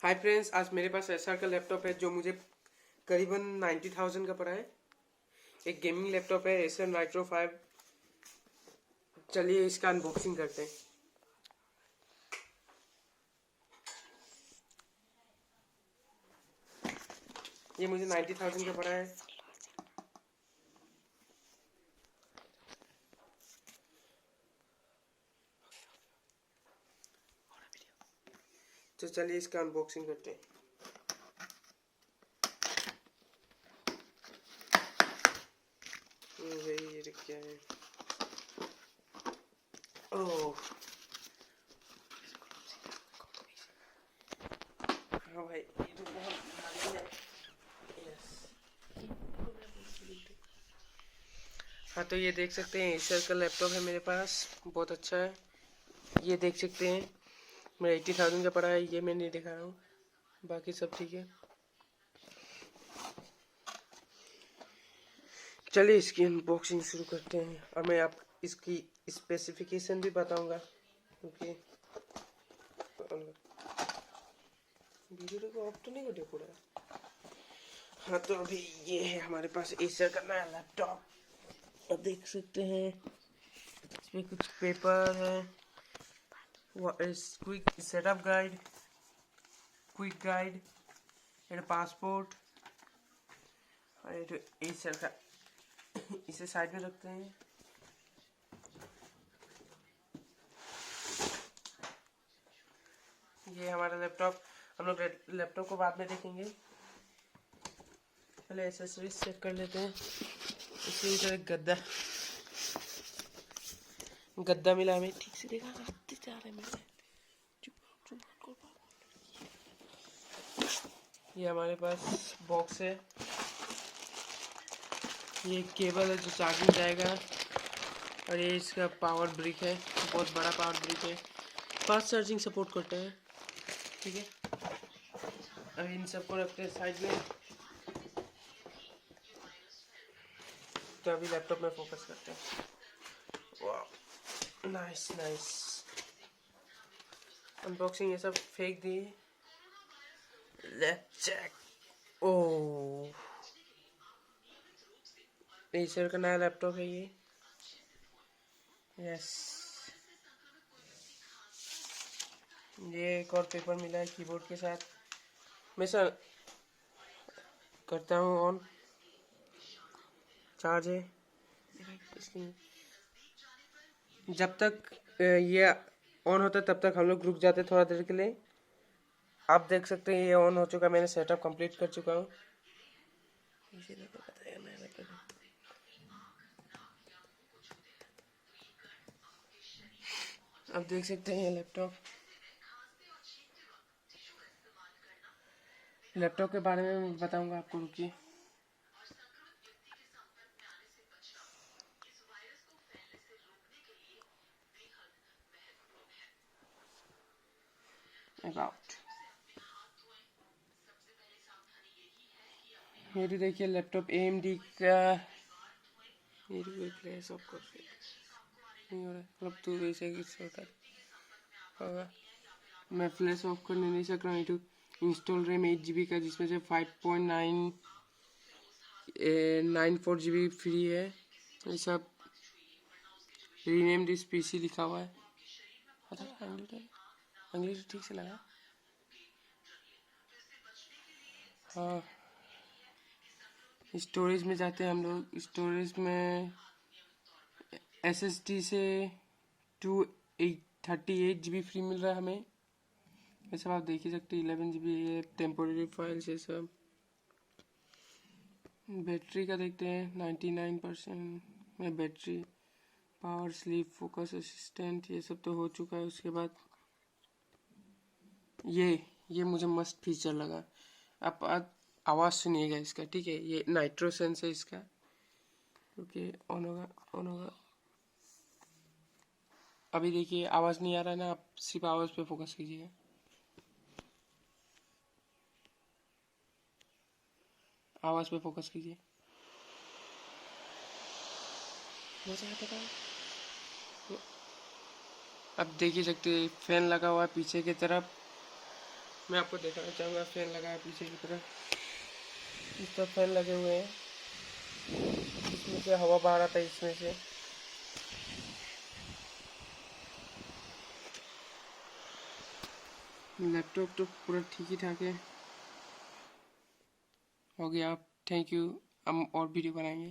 Hi friends, आज मेरे पास SR का लैपटॉप है जो मुझे करीबन 90,000 का पड़ा है। एक गेमिंग लैपटॉप है एसर नाइट्रो 5। चलिए इसका अनबॉक्सिंग करते हैं। ये मुझे 90,000 का पड़ा है। तो चलिए इसका अनबॉक्सिंग करते हैं। ये क्या है? ओह हाँ भाई, ये तो बहुत भारी है। यस। हाँ, तो ये देख सकते हैं एसर का लैपटॉप है मेरे पास, बहुत अच्छा है। ये देख सकते हैं मेरा 80,000 का पड़ा है। ये मैं नहीं दिखा रहा हूँ, बाकी सब ठीक है। चलिए इसकी अनबॉक्सिंग शुरू करते हैं और मैं आप इसकी स्पेसिफिकेशन भी बताऊंगा, क्योंकि वीडियो को ऑफ तो नहीं कर दिया पूरा। हाँ, तो अभी ये है हमारे पास एसर का नया लैपटॉप। अब देख सकते हैं इसमें कुछ पेपर है, quick setup guide, quick guide, मेरा पासपोर्ट और ये एसर का। इसे साइड में रखते हैं। ये हमारा लैपटॉप, हम लोग लैपटॉप को बाद में देखेंगे, पहले एसेसरीज चेक कर लेते हैं। इसी तरह गद्दा मिला हमें, ठीक से देखा जा रहा है मेरे। ये हमारे पास बॉक्स है। ये केबल है जो चार्जिंग जाएगा, और ये इसका पावर ब्रिक है, बहुत बड़ा पावर ब्रिक है, फास्ट चार्जिंग सपोर्ट करता है। ठीक है, अब इन सबको रखते हैं साइड में। तो अभी लैपटॉप में फोकस करते हैं। वाह, नाइस नाइस। अनबॉक्सिंग ये सब फेंक दिए। Let's check. ओह, एसर का नया लैपटॉप है ये। यस, ये एक और पेपर मिला है कीबोर्ड के साथ। मैं सर करता हूँ ऑन, चार्ज है। जब तक ये ऑन होता है तब तक हम लोग रुक जाते थोड़ा देर के लिए। आप देख सकते हैं ये ऑन हो चुका, मैंने सेटअप कंप्लीट कर चुका हूँ। अब देख सकते हैं ये लैपटॉप के बारे में बताऊंगा आपको, रुकिए। अबाउट ये भी देखिए लैपटॉप AMD का। ये भी फ्लैश ऑफ कर नहीं हो रहा, मतलब तो वैसे ही होगा। मैं फ्लैश ऑफ करने नहीं सक रहा हूँ। इंस्टॉल रैम 8 GB का, जिसमें से 5.94 GB फ्री है। ये सब रीनेम दिस PC लिखा हुआ है। इंग्लिश ठीक से लगा। हाँ, स्टोरेज में जाते हैं हम लोग। स्टोरेज में SSD से 238 GB फ्री मिल रहा है हमें। ये सब आप देख ही सकते हैं। 11 GB है, टेम्पोरेरी फाइल्स ये सब। बैटरी का देखते हैं, 99% में battery. Power, sleep, focus assistant ये सब तो हो चुका है। उसके बाद ये मुझे मस्त फीचर लगा। आप आवाज़ सुनिएगा इसका, ठीक है। ये नाइट्रो सेंस है इसका। ओके, ऑन होगा। अभी देखिए आवाज़ नहीं आ रहा है ना, आप सिर्फ आवाज़ पे फोकस कीजिएगा। आवाज़ पे फोकस कीजिए। अब देख ही सकते हैं फैन लगा हुआ है पीछे की तरफ। मैं आपको दिखाना चाहूँगा। फैन लगा है पीछे की तरफ, इस तरफ फैन लगे हुए हैं, इसमें से हवा बाहर आता है इसमें से। लैपटॉप तो पूरा ठीक ही ठाक है। हो गया, थैंक यू। हम और वीडियो बनाएंगे।